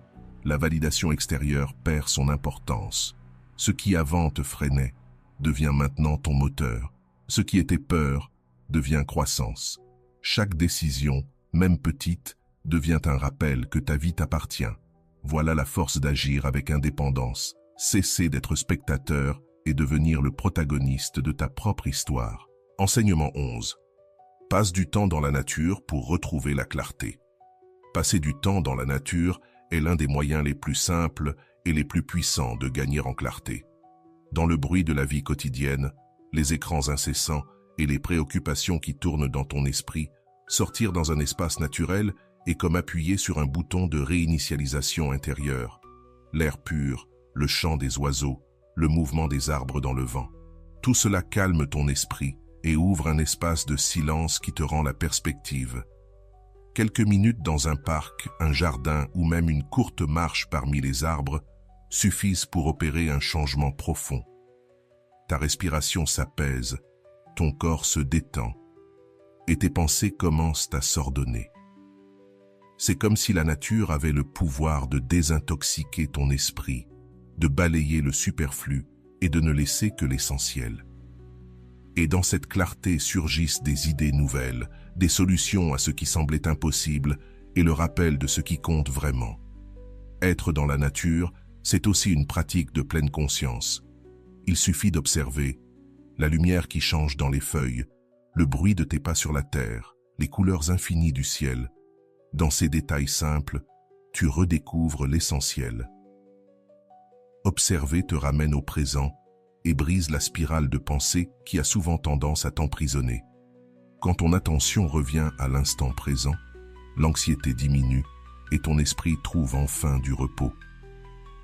la validation extérieure perd son importance. Ce qui avant te freinait devient maintenant ton moteur. Ce qui était peur devient croissance. Chaque décision, même petite, devient un rappel que ta vie t'appartient. Voilà la force d'agir avec indépendance. Cesser d'être spectateur et devenir le protagoniste de ta propre histoire. Enseignement 11. Passe du temps dans la nature pour retrouver la clarté. Passer du temps dans la nature est l'un des moyens les plus simples et les plus puissants de gagner en clarté. Dans le bruit de la vie quotidienne, les écrans incessants et les préoccupations qui tournent dans ton esprit, sortir dans un espace naturel est comme appuyer sur un bouton de réinitialisation intérieure. L'air pur, le chant des oiseaux, le mouvement des arbres dans le vent. Tout cela calme ton esprit et ouvre un espace de silence qui te rend la perspective. Quelques minutes dans un parc, un jardin ou même une courte marche parmi les arbres suffisent pour opérer un changement profond. Ta respiration s'apaise, ton corps se détend et tes pensées commencent à s'ordonner. C'est comme si la nature avait le pouvoir de désintoxiquer ton esprit, de balayer le superflu et de ne laisser que l'essentiel. Et dans cette clarté surgissent des idées nouvelles, des solutions à ce qui semblait impossible et le rappel de ce qui compte vraiment. Être dans la nature, c'est aussi une pratique de pleine conscience. Il suffit d'observer la lumière qui change dans les feuilles, le bruit de tes pas sur la terre, les couleurs infinies du ciel. Dans ces détails simples, tu redécouvres l'essentiel. Observer te ramène au présent et brise la spirale de pensée qui a souvent tendance à t'emprisonner. Quand ton attention revient à l'instant présent, l'anxiété diminue et ton esprit trouve enfin du repos.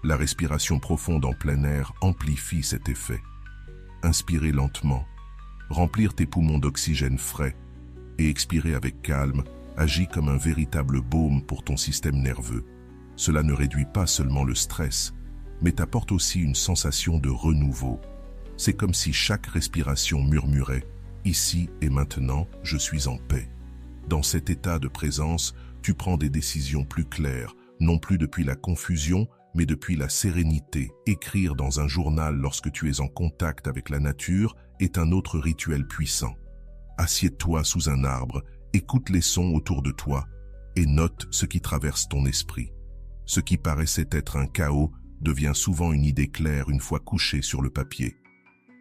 La respiration profonde en plein air amplifie cet effet. Inspirer lentement, remplir tes poumons d'oxygène frais et expirer avec calme agit comme un véritable baume pour ton système nerveux. Cela ne réduit pas seulement le stress, mais t'apporte aussi une sensation de renouveau. C'est comme si chaque respiration murmurait « Ici et maintenant, je suis en paix ». Dans cet état de présence, tu prends des décisions plus claires, non plus depuis la confusion, mais depuis la sérénité. Écrire dans un journal lorsque tu es en contact avec la nature est un autre rituel puissant. Assieds-toi sous un arbre, écoute les sons autour de toi et note ce qui traverse ton esprit. Ce qui paraissait être un chaos devient souvent une idée claire une fois couché sur le papier.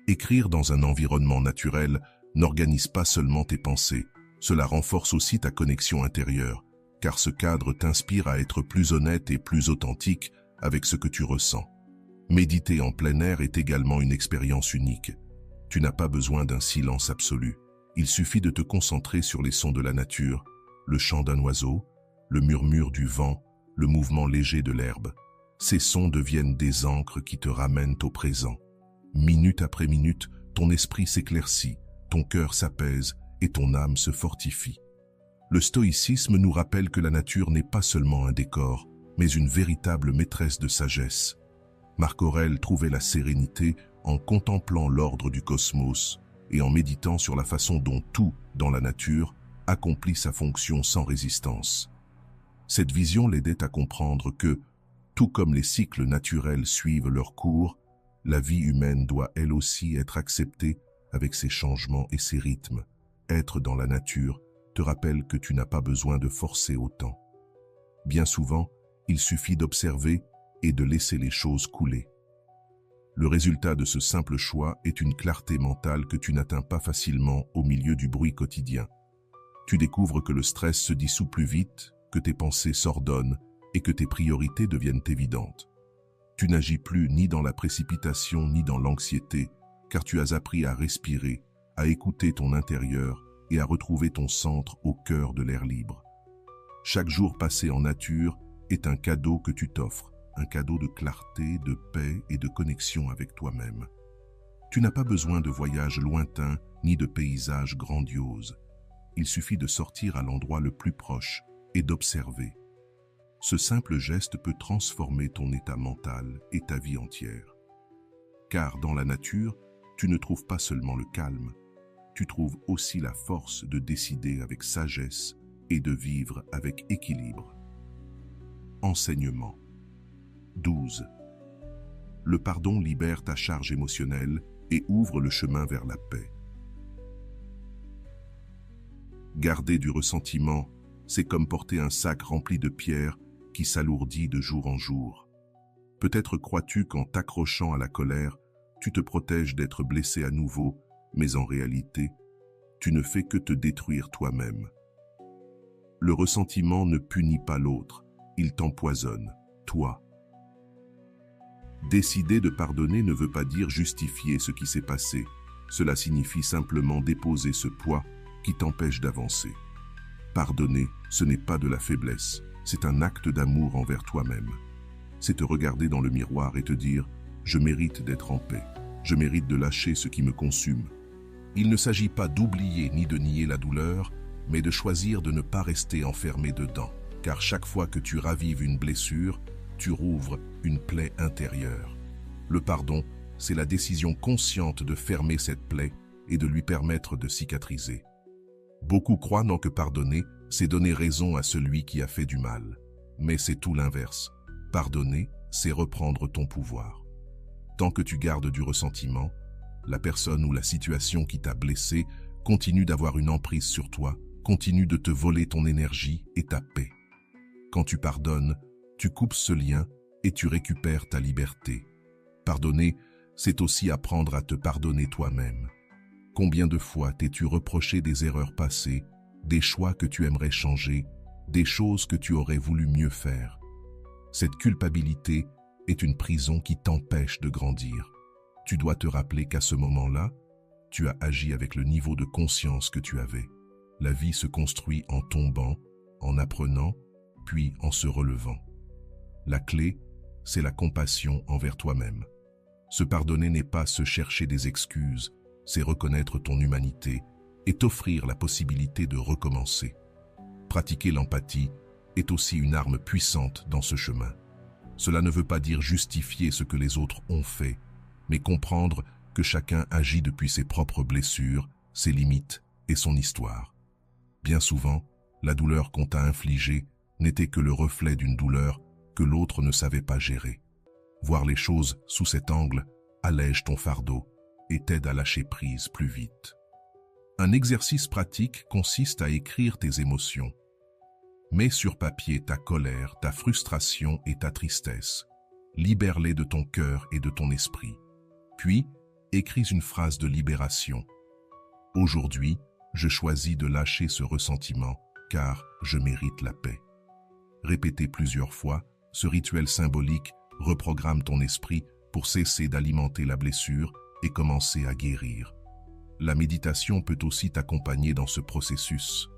Écrire dans un environnement naturel n'organise pas seulement tes pensées, cela renforce aussi ta connexion intérieure, car ce cadre t'inspire à être plus honnête et plus authentique avec ce que tu ressens. Méditer en plein air est également une expérience unique. Tu n'as pas besoin d'un silence absolu. Il suffit de te concentrer sur les sons de la nature, le chant d'un oiseau, le murmure du vent, le mouvement léger de l'herbe. Ces sons deviennent des ancres qui te ramènent au présent. Minute après minute, ton esprit s'éclaircit, ton cœur s'apaise et ton âme se fortifie. Le stoïcisme nous rappelle que la nature n'est pas seulement un décor, mais une véritable maîtresse de sagesse. Marc Aurèle trouvait la sérénité en contemplant l'ordre du cosmos et en méditant sur la façon dont tout, dans la nature, accomplit sa fonction sans résistance. Cette vision l'aidait à comprendre que, tout comme les cycles naturels suivent leur cours, la vie humaine doit elle aussi être acceptée avec ses changements et ses rythmes. Être dans la nature te rappelle que tu n'as pas besoin de forcer autant. Bien souvent, il suffit d'observer et de laisser les choses couler. Le résultat de ce simple choix est une clarté mentale que tu n'atteins pas facilement au milieu du bruit quotidien. Tu découvres que le stress se dissout plus vite, que tes pensées s'ordonnent et que tes priorités deviennent évidentes. Tu n'agis plus ni dans la précipitation ni dans l'anxiété, car tu as appris à respirer, à écouter ton intérieur et à retrouver ton centre au cœur de l'air libre. Chaque jour passé en nature est un cadeau que tu t'offres, un cadeau de clarté, de paix et de connexion avec toi-même. Tu n'as pas besoin de voyages lointains ni de paysages grandioses. Il suffit de sortir à l'endroit le plus proche et d'observer. Ce simple geste peut transformer ton état mental et ta vie entière. Car dans la nature, tu ne trouves pas seulement le calme, tu trouves aussi la force de décider avec sagesse et de vivre avec équilibre. Enseignement 12. Le pardon libère ta charge émotionnelle et ouvre le chemin vers la paix. Garder du ressentiment, c'est comme porter un sac rempli de pierres qui s'alourdit de jour en jour. Peut-être crois-tu qu'en t'accrochant à la colère, tu te protèges d'être blessé à nouveau, mais en réalité, tu ne fais que te détruire toi-même. Le ressentiment ne punit pas l'autre, il t'empoisonne, toi. Décider de pardonner ne veut pas dire justifier ce qui s'est passé. Cela signifie simplement déposer ce poids qui t'empêche d'avancer. Pardonner, ce n'est pas de la faiblesse, c'est un acte d'amour envers toi-même. C'est te regarder dans le miroir et te dire « Je mérite d'être en paix, je mérite de lâcher ce qui me consume ». Il ne s'agit pas d'oublier ni de nier la douleur, mais de choisir de ne pas rester enfermé dedans. Car chaque fois que tu ravives une blessure, tu rouvres une plaie intérieure. Le pardon, c'est la décision consciente de fermer cette plaie et de lui permettre de cicatriser. Beaucoup croient non que pardonner, c'est donner raison à celui qui a fait du mal. Mais c'est tout l'inverse. Pardonner, c'est reprendre ton pouvoir. Tant que tu gardes du ressentiment, la personne ou la situation qui t'a blessé continue d'avoir une emprise sur toi, continue de te voler ton énergie et ta paix. Quand tu pardonnes, tu coupes ce lien et tu récupères ta liberté. Pardonner, c'est aussi apprendre à te pardonner toi-même. Combien de fois t'es-tu reproché des erreurs passées, des choix que tu aimerais changer, des choses que tu aurais voulu mieux faire? Cette culpabilité est une prison qui t'empêche de grandir. Tu dois te rappeler qu'à ce moment-là, tu as agi avec le niveau de conscience que tu avais. La vie se construit en tombant, en apprenant, puis en se relevant. La clé, c'est la compassion envers toi-même. Se pardonner n'est pas se chercher des excuses, c'est reconnaître ton humanité et t'offrir la possibilité de recommencer. Pratiquer l'empathie est aussi une arme puissante dans ce chemin. Cela ne veut pas dire justifier ce que les autres ont fait, mais comprendre que chacun agit depuis ses propres blessures, ses limites et son histoire. Bien souvent, la douleur qu'on t'a infligée n'était que le reflet d'une douleur que l'autre ne savait pas gérer. Voir les choses sous cet angle allège ton fardeau et t'aide à lâcher prise plus vite. Un exercice pratique consiste à écrire tes émotions. Mets sur papier ta colère, ta frustration et ta tristesse. Libère-les de ton cœur et de ton esprit. Puis, écris une phrase de libération. Aujourd'hui, je choisis de lâcher ce ressentiment, car je mérite la paix. Répétez plusieurs fois, ce rituel symbolique reprogramme ton esprit pour cesser d'alimenter la blessure et commencer à guérir. La méditation peut aussi t'accompagner dans ce processus.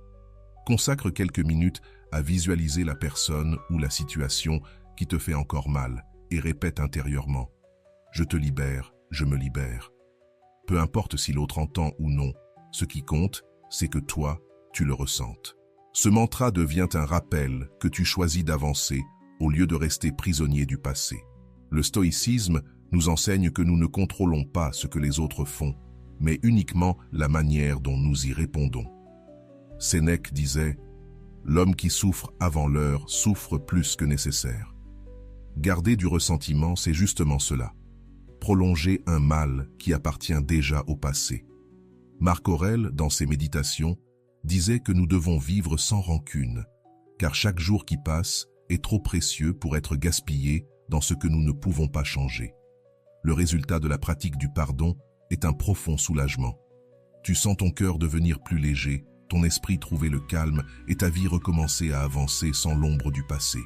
Consacre quelques minutes à visualiser la personne ou la situation qui te fait encore mal et répète intérieurement « Je te libère, je me libère ». Peu importe si l'autre entend ou non, ce qui compte, c'est que toi, tu le ressentes. Ce mantra devient un rappel que tu choisis d'avancer au lieu de rester prisonnier du passé. Le stoïcisme nous enseigne que nous ne contrôlons pas ce que les autres font, mais uniquement la manière dont nous y répondons. Sénèque disait « L'homme qui souffre avant l'heure souffre plus que nécessaire ». Garder du ressentiment, c'est justement cela. Prolonger un mal qui appartient déjà au passé. Marc Aurèle, dans ses méditations, disait que nous devons vivre sans rancune, car chaque jour qui passe est trop précieux pour être gaspillé dans ce que nous ne pouvons pas changer. Le résultat de la pratique du pardon est un profond soulagement. Tu sens ton cœur devenir plus léger, ton esprit trouver le calme et ta vie recommencer à avancer sans l'ombre du passé.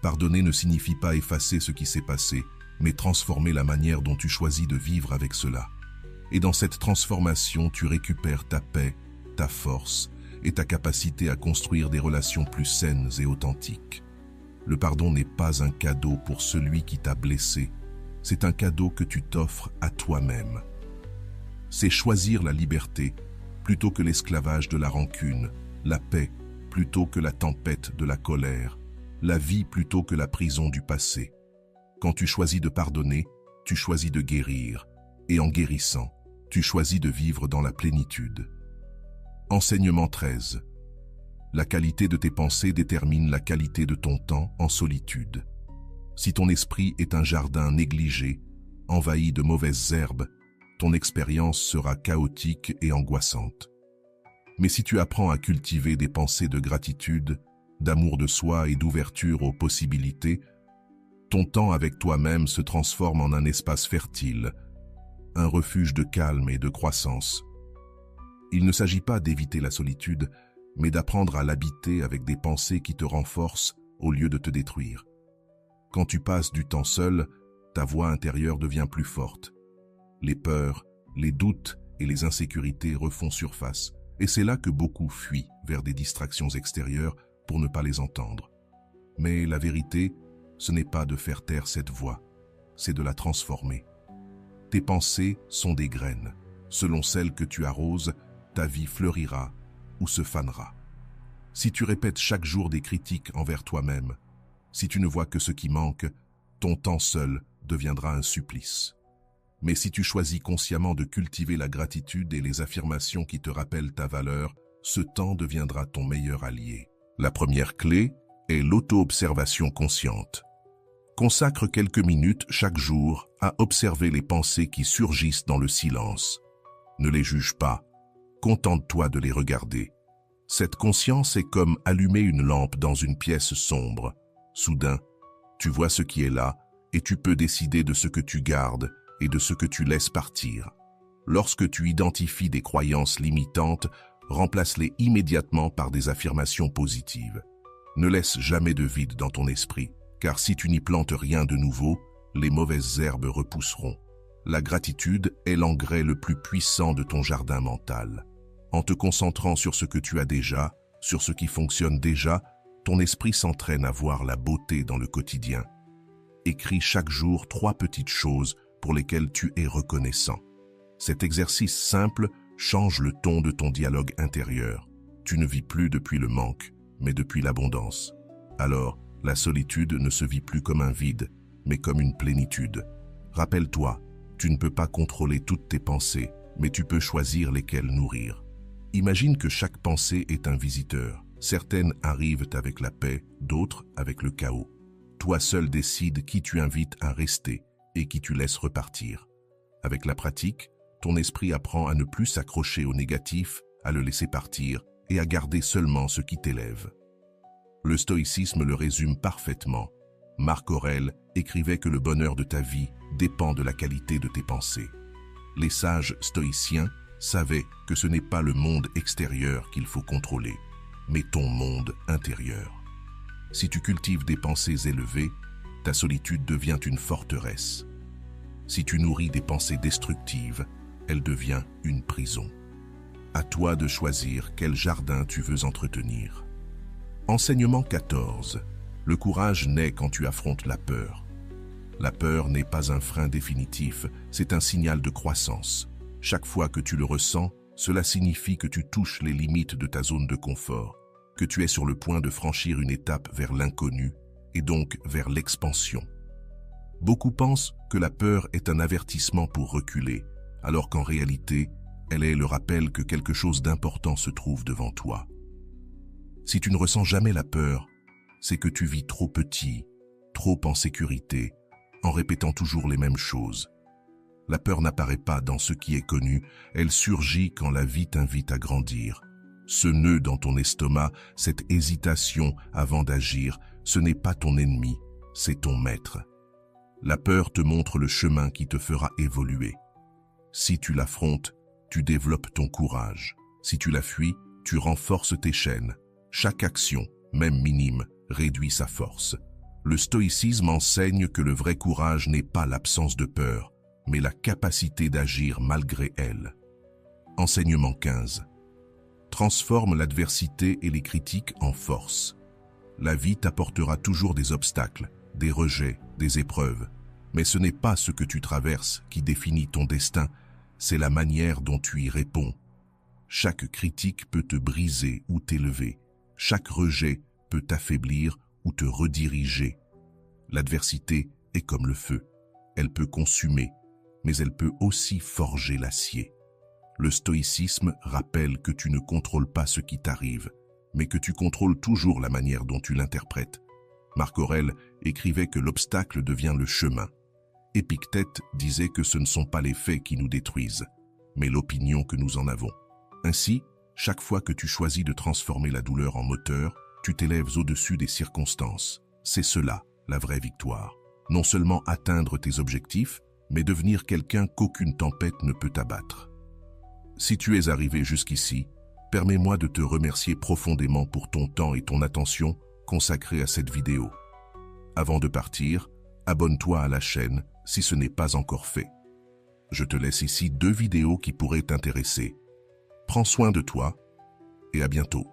Pardonner ne signifie pas effacer ce qui s'est passé, mais transformer la manière dont tu choisis de vivre avec cela. Et dans cette transformation, tu récupères ta paix, ta force et ta capacité à construire des relations plus saines et authentiques. Le pardon n'est pas un cadeau pour celui qui t'a blessé, c'est un cadeau que tu t'offres à toi-même. C'est choisir la liberté plutôt que l'esclavage de la rancune, la paix plutôt que la tempête de la colère, la vie plutôt que la prison du passé. Quand tu choisis de pardonner, tu choisis de guérir, et en guérissant, tu choisis de vivre dans la plénitude. Enseignement 13. La qualité de tes pensées détermine la qualité de ton temps en solitude. Si ton esprit est un jardin négligé, envahi de mauvaises herbes, ton expérience sera chaotique et angoissante. Mais si tu apprends à cultiver des pensées de gratitude, d'amour de soi et d'ouverture aux possibilités, ton temps avec toi-même se transforme en un espace fertile, un refuge de calme et de croissance. Il ne s'agit pas d'éviter la solitude, mais d'apprendre à l'habiter avec des pensées qui te renforcent au lieu de te détruire. Quand tu passes du temps seul, ta voix intérieure devient plus forte. Les peurs, les doutes et les insécurités refont surface, et c'est là que beaucoup fuient vers des distractions extérieures pour ne pas les entendre. Mais la vérité, ce n'est pas de faire taire cette voix, c'est de la transformer. Tes pensées sont des graines. Selon celles que tu arroses, ta vie fleurira ou se fanera. Si tu répètes chaque jour des critiques envers toi-même, si tu ne vois que ce qui manque, ton temps seul deviendra un supplice. Mais si tu choisis consciemment de cultiver la gratitude et les affirmations qui te rappellent ta valeur, ce temps deviendra ton meilleur allié. La première clé est l'auto-observation consciente. Consacre quelques minutes chaque jour à observer les pensées qui surgissent dans le silence. Ne les juge pas, contente-toi de les regarder. Cette conscience est comme allumer une lampe dans une pièce sombre. Soudain, tu vois ce qui est là et tu peux décider de ce que tu gardes et de ce que tu laisses partir. Lorsque tu identifies des croyances limitantes, remplace-les immédiatement par des affirmations positives. Ne laisse jamais de vide dans ton esprit, car si tu n'y plantes rien de nouveau, les mauvaises herbes repousseront. La gratitude est l'engrais le plus puissant de ton jardin mental. En te concentrant sur ce que tu as déjà, sur ce qui fonctionne déjà, ton esprit s'entraîne à voir la beauté dans le quotidien. Écris chaque jour 3 petites choses pour lesquelles tu es reconnaissant. Cet exercice simple change le ton de ton dialogue intérieur. Tu ne vis plus depuis le manque, mais depuis l'abondance. Alors, la solitude ne se vit plus comme un vide, mais comme une plénitude. Rappelle-toi, tu ne peux pas contrôler toutes tes pensées, mais tu peux choisir lesquelles nourrir. Imagine que chaque pensée est un visiteur. Certaines arrivent avec la paix, d'autres avec le chaos. Toi seul décides qui tu invites à rester et qui tu laisses repartir. Avec la pratique, ton esprit apprend à ne plus s'accrocher au négatif, à le laisser partir et à garder seulement ce qui t'élève. Le stoïcisme le résume parfaitement. Marc Aurèle écrivait que le bonheur de ta vie dépend de la qualité de tes pensées. Les sages stoïciens savaient que ce n'est pas le monde extérieur qu'il faut contrôler, mais ton monde intérieur. Si tu cultives des pensées élevées, ta solitude devient une forteresse. Si tu nourris des pensées destructives, elle devient une prison. À toi de choisir quel jardin tu veux entretenir. Enseignement 14. Le courage naît quand tu affrontes la peur. La peur n'est pas un frein définitif, c'est un signal de croissance. Chaque fois que tu le ressens, cela signifie que tu touches les limites de ta zone de confort, que tu es sur le point de franchir une étape vers l'inconnu et donc vers l'expansion. Beaucoup pensent que la peur est un avertissement pour reculer, alors qu'en réalité, elle est le rappel que quelque chose d'important se trouve devant toi. Si tu ne ressens jamais la peur, c'est que tu vis trop petit, trop en sécurité, en répétant toujours les mêmes choses. La peur n'apparaît pas dans ce qui est connu, elle surgit quand la vie t'invite à grandir. Ce nœud dans ton estomac, cette hésitation avant d'agir, ce n'est pas ton ennemi, c'est ton maître. La peur te montre le chemin qui te fera évoluer. Si tu l'affrontes, tu développes ton courage. Si tu la fuis, tu renforces tes chaînes. Chaque action, même minime, réduit sa force. Le stoïcisme enseigne que le vrai courage n'est pas l'absence de peur, mais la capacité d'agir malgré elle. Enseignement 15. Transforme l'adversité et les critiques en force. La vie t'apportera toujours des obstacles, des rejets, des épreuves. Mais ce n'est pas ce que tu traverses qui définit ton destin, c'est la manière dont tu y réponds. Chaque critique peut te briser ou t'élever. Chaque rejet peut t'affaiblir ou te rediriger. L'adversité est comme le feu. Elle peut consumer, mais elle peut aussi forger l'acier. Le stoïcisme rappelle que tu ne contrôles pas ce qui t'arrive, mais que tu contrôles toujours la manière dont tu l'interprètes. Marc Aurèle écrivait que l'obstacle devient le chemin. Épictète disait que ce ne sont pas les faits qui nous détruisent, mais l'opinion que nous en avons. Ainsi, chaque fois que tu choisis de transformer la douleur en moteur, tu t'élèves au-dessus des circonstances. C'est cela, la vraie victoire. Non seulement atteindre tes objectifs, mais devenir quelqu'un qu'aucune tempête ne peut abattre. Si tu es arrivé jusqu'ici, permets-moi de te remercier profondément pour ton temps et ton attention consacrés à cette vidéo. Avant de partir, abonne-toi à la chaîne si ce n'est pas encore fait. Je te laisse ici 2 vidéos qui pourraient t'intéresser. Prends soin de toi et à bientôt.